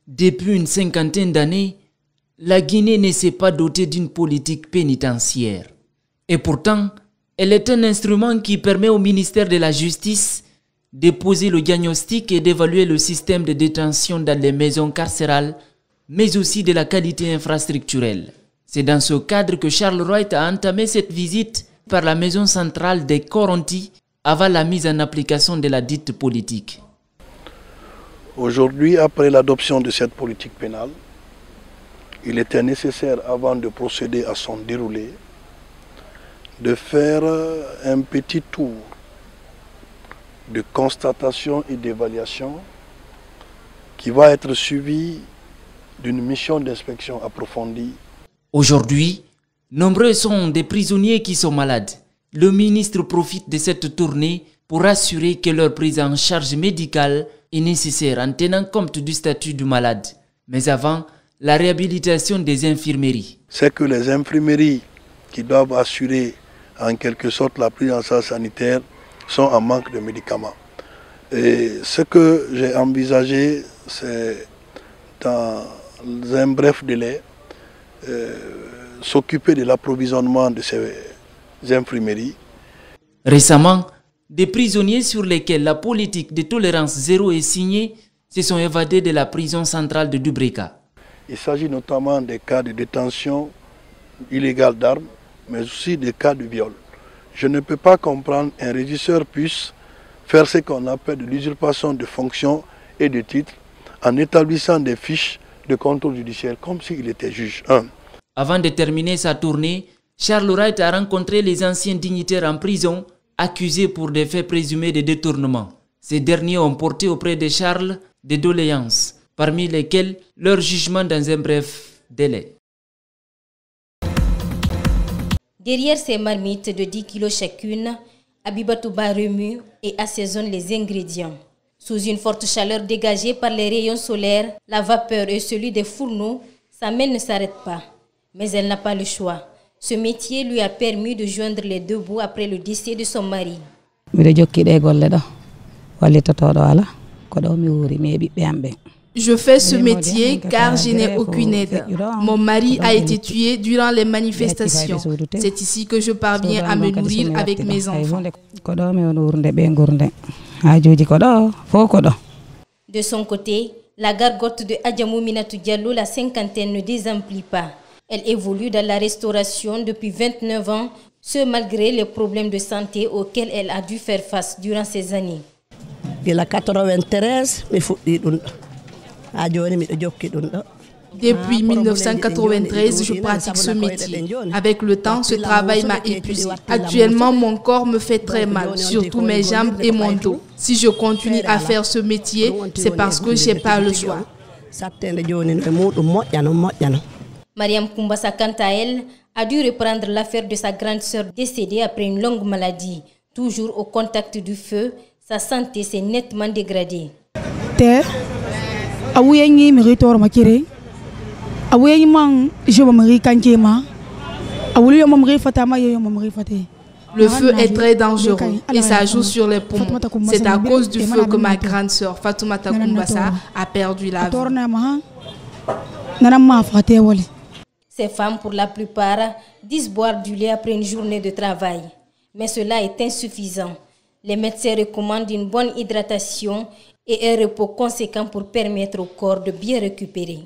Depuis une cinquantaine d'années, la Guinée ne s'est pas dotée d'une politique pénitentiaire. Et pourtant, elle est un instrument qui permet au ministère de la Justice de poser le diagnostic et d'évaluer le système de détention dans les maisons carcérales, mais aussi de la qualité infrastructurelle. C'est dans ce cadre que Charles Wright a entamé cette visite par la maison centrale des Coronti avant la mise en application de la dite politique. Aujourd'hui, après l'adoption de cette politique pénale, il était nécessaire, avant de procéder à son déroulé, de faire un petit tour de constatation et d'évaluation qui va être suivi d'une mission d'inspection approfondie. Aujourd'hui, nombreux sont des prisonniers qui sont malades. Le ministre profite de cette tournée pour assurer que leur prise en charge médicale est nécessaire en tenant compte du statut du malade. Mais avant, la réhabilitation des infirmeries. C'est que les infirmeries qui doivent assurer en quelque sorte la prise en charge sanitaire sont en manque de médicaments. Et ce que j'ai envisagé, c'est dans un bref délai, s'occuper de l'approvisionnement de ces infirmeries. Récemment, des prisonniers sur lesquels la politique de tolérance zéro est signée se sont évadés de la prison centrale de Dubreka. Il s'agit notamment des cas de détention illégale d'armes, mais aussi des cas de viol. Je ne peux pas comprendre qu'un régisseur puisse faire ce qu'on appelle de l'usurpation de fonctions et de titres en établissant des fiches de contrôle judiciaire comme s'il était juge. Avant de terminer sa tournée, Charles Wright a rencontré les anciens dignitaires en prison accusés pour des faits présumés de détournement. Ces derniers ont porté auprès de Charles des doléances, parmi lesquelles leur jugement dans un bref délai. Derrière ces marmites de 10 kg chacune, Abibatouba remue et assaisonne les ingrédients. Sous une forte chaleur dégagée par les rayons solaires, la vapeur et celui des fourneaux, sa main ne s'arrête pas. Mais elle n'a pas le choix. Ce métier lui a permis de joindre les deux bouts après le décès de son mari. Je fais ce métier car je n'ai aucune aide. Mon mari a été tué durant les manifestations. C'est ici que je parviens à me nourrir avec mes enfants. De son côté, la gargote de Adjamou Minatou Diallo, la cinquantaine, ne désemplit pas. Elle évolue dans la restauration depuis 29 ans, ce malgré les problèmes de santé auxquels elle a dû faire face durant ces années. Depuis 1993, je pratique ce métier. Avec le temps, ce travail m'a épuisé. Actuellement, mon corps me fait très mal, surtout mes jambes et mon dos. Si je continue à faire ce métier, c'est parce que je n'ai pas le choix. Mariam Koumbassa, quant à elle, a dû reprendre l'affaire de sa grande sœur décédée après une longue maladie. Toujours au contact du feu, sa santé s'est nettement dégradée. Le feu est très dangereux et ça joue sur les poumons. C'est à cause du feu que ma grande sœur Fatoumata Koumbassa a perdu la vie. Ces femmes, pour la plupart, disent boire du lait après une journée de travail. Mais cela est insuffisant. Les médecins recommandent une bonne hydratation et un repos conséquent pour permettre au corps de bien récupérer.